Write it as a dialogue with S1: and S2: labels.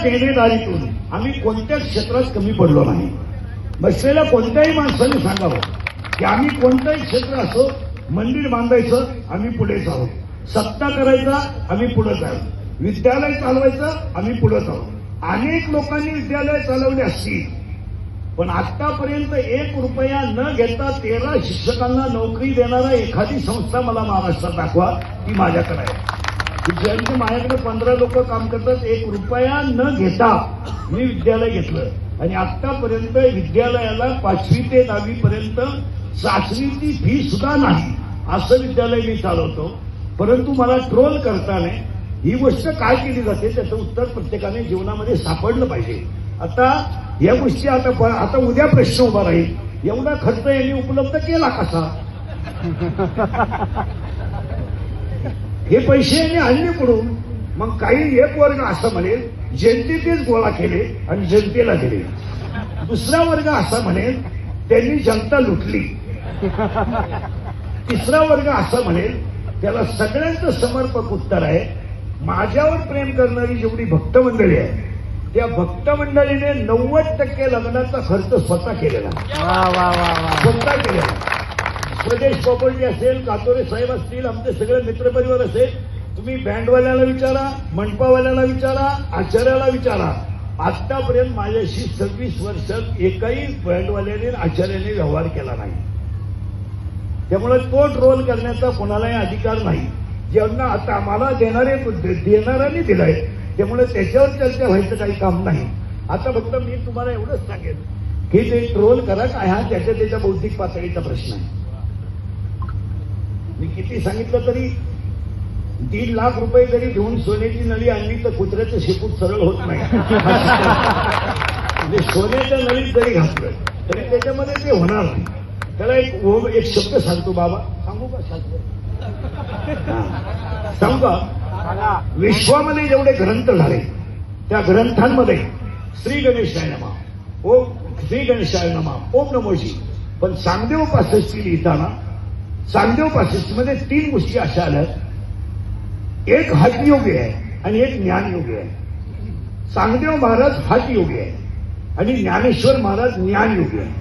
S1: देणेदारीतून आम्ही कोणत्याच क्षेत्रात कमी पडलो नाही. बसलेल्या कोणत्याही माणसाने सांगावं की आम्ही कोणतंही क्षेत्र असो, मंदिर बांधायचं आम्ही पुढेच आहोत, सत्ता करायचा आम्ही पुढेच आहोत, विद्यालय चालवायचं आम्ही पुढेच आहोत. अनेक लोकांनी विद्यालय चालवली असतील, पण आतापर्यंत 1 रुपया न घेता 13 शिक्षकांना नोकरी देणारा एखादी संस्था मला महाराष्ट्रात दाखवा, ती माझ्याकडे आहे. ज्यांचे माझ्याकडे 15 लोक काम करतात, 1 रुपया न घेता मी विद्यालय घेतलं आणि आतापर्यंत विद्यालयाला 5वी ते 10वी पर्यंत चाचणीची फी सुद्धा नाही असं विद्यालय मी चालवतो. परंतु मला ट्रोल करताना ही गोष्ट काय केली जाते त्याचं उत्तर प्रत्येकाने जीवनामध्ये सापडलं पाहिजे. आता या गोष्टी आता उद्या प्रश्न उभा राहील, एवढा खर्च यांनी उपलब्ध केला कसा? हे पैसे यांनी आणले कुठून? मग काही एक वर्ग असं म्हणेल जनतेनेच गोळा केले आणि जनतेला दिले, दुसरा वर्ग असा म्हणेल त्यांनी जनता लुटली, तिसरा वर्ग असं म्हणेल त्याला सगळ्यांचं समर्पक उत्तर आहे माझ्यावर प्रेम करणारी जेवढी भक्त मंडळी आहे त्या भक्त मंडळीने 90% लग्नाचा खर्च स्वतः केलेला, स्वतः केलेला. प्रदेश प्रॉपर्टी असेल, कातोरे साहेब असतील, आमचे सगळे मित्रपरिवार असेल, तुम्ही बँडवाल्याला विचारा, मंडपावाल्याला विचारा, आचार्याला विचारा, आतापर्यंत माझ्याशी 26 वर्षात एकाही बँडवाल्याने आचार्याने व्यवहार केला नाही. त्यामुळे तो ट्रोल करण्याचा कोणालाही अधिकार नाही. ज्यांना आता आम्हाला देणाऱ्यांनी दिलाय, त्यामुळे त्याच्यावर चर्चा व्हायचं काही काम नाही. आता फक्त मी तुम्हाला एवढंच सांगेन की ते ट्रोल करा काय, हा त्याच्या बौद्धिक पातळीचा प्रश्न आहे. मी किती सांगितलं तरी 1.5 लाख रुपये जरी घेऊन सोन्याची नळी आणली तर कुत्र्याचं शेपूट सरळ होत नाही. म्हणजे सोन्याच्या नळीत जरी घातलं तरी त्याच्यामध्ये ते होणार नाही. त्याला एक शब्द सांगतो बाबा, सांगू का? सांगू का? विश्वामध्ये जेवढे ग्रंथ झाले त्या ग्रंथांमध्ये श्री गणेशाय नमः, ओम श्री गणेशाय नमः, ओम नमोजी. पण चांगदेव पासष्टी लिहिताना चांगदेव पासष्टीमध्ये 3 गोष्टी अशा आल्यात, एक हठयोगी आहे आणि एक ज्ञानयोगी आहे. चांगदेव महाराज हठयोगी आहे आणि ज्ञानेश्वर महाराज ज्ञानयोगी आहे.